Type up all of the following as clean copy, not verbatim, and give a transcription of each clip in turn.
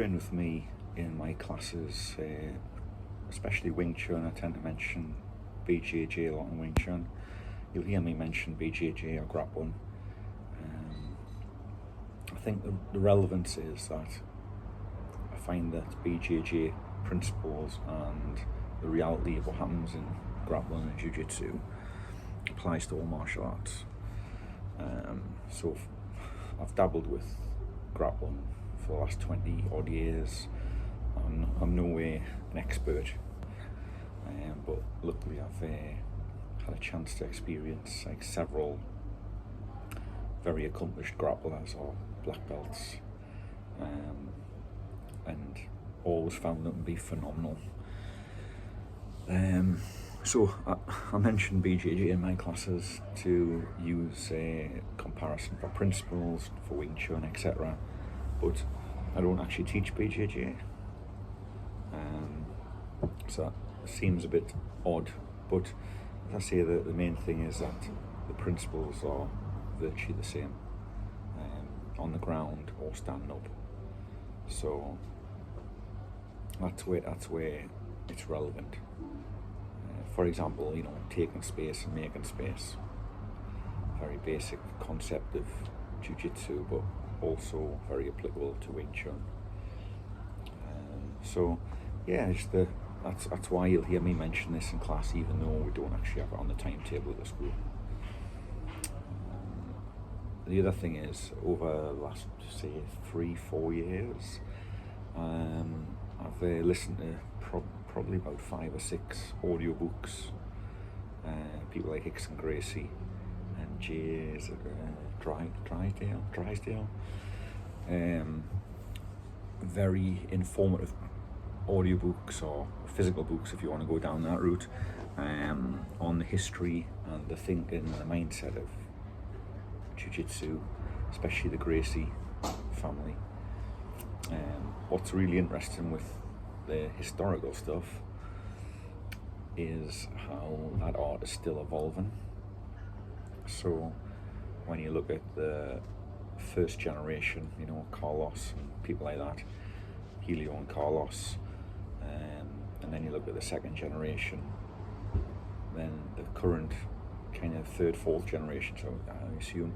train with me in my classes, especially Wing Chun, I tend to mention BJJ a lot in Wing Chun. You'll hear me mention BJJ or grappling. I think the relevance is that I find that BJJ principles and the reality of what happens in grappling and Jiu-Jitsu applies to all martial arts. So I've dabbled with grappling for the last 20 odd years. I'm no way an expert, but luckily I've had a chance to experience like several very accomplished grapplers or black belts, and always found them to be phenomenal. So I mentioned BJJ in my classes to use a comparison for principles, for Wing Chun, etc. But I don't actually teach BJJ. So that seems a bit odd, but as I say, the main thing is that the principles are virtually the same, on the ground or standing up. So that's where it's relevant. For example, taking space and making space. Very basic concept of Jiu-Jitsu, but also very applicable to Wing Chun. So yeah, that's why you'll hear me mention this in class, even though we don't actually have it on the timetable at the school. The other thing is, over the last, say, 3-4 years, I've listened to probably about 5 or 6 audiobooks. People like Rickson, Gracie, and Drysdale. Very informative audiobooks or physical books, if you want to go down that route, on the history and the thinking and the mindset of Jiu-Jitsu, especially the Gracie family. What's really interesting with the historical stuff is how that art is still evolving. So when you look at the first generation, Carlos and people like that, Helio and Carlos, and then you look at the second generation, then the current kind of third, fourth generation, so I assume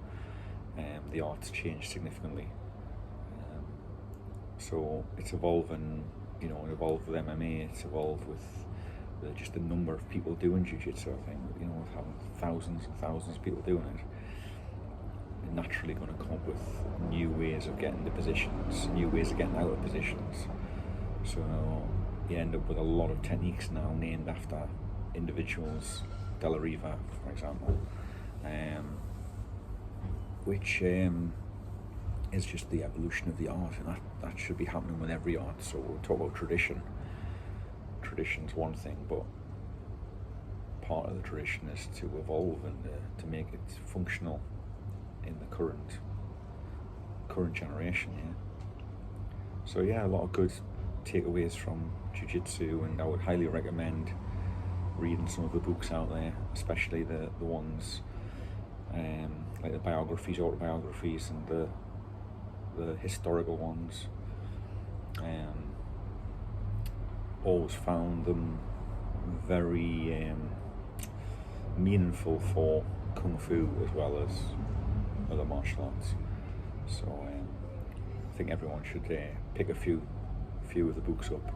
the art's changed significantly. So it's evolving, it evolved with MMA, it's evolved with just the number of people doing Jiu-Jitsu. I think, with having thousands and thousands of people doing it, you're naturally going to come up with new ways of getting the positions, new ways of getting out of positions. So you end up with a lot of techniques now named after individuals, De La Riva, for example, which is just the evolution of the art, and that should be happening with every art. So we'll talk about tradition. Tradition's one thing, but part of the tradition is to evolve and to make it functional in the current generation. So yeah, a lot of good takeaways from Jiu-Jitsu, and I would highly recommend reading some of the books out there, especially the ones like the biographies, autobiographies, and the historical ones. Always found them very meaningful for Kung Fu as well as other martial arts. So I think everyone should pick a few of the books up.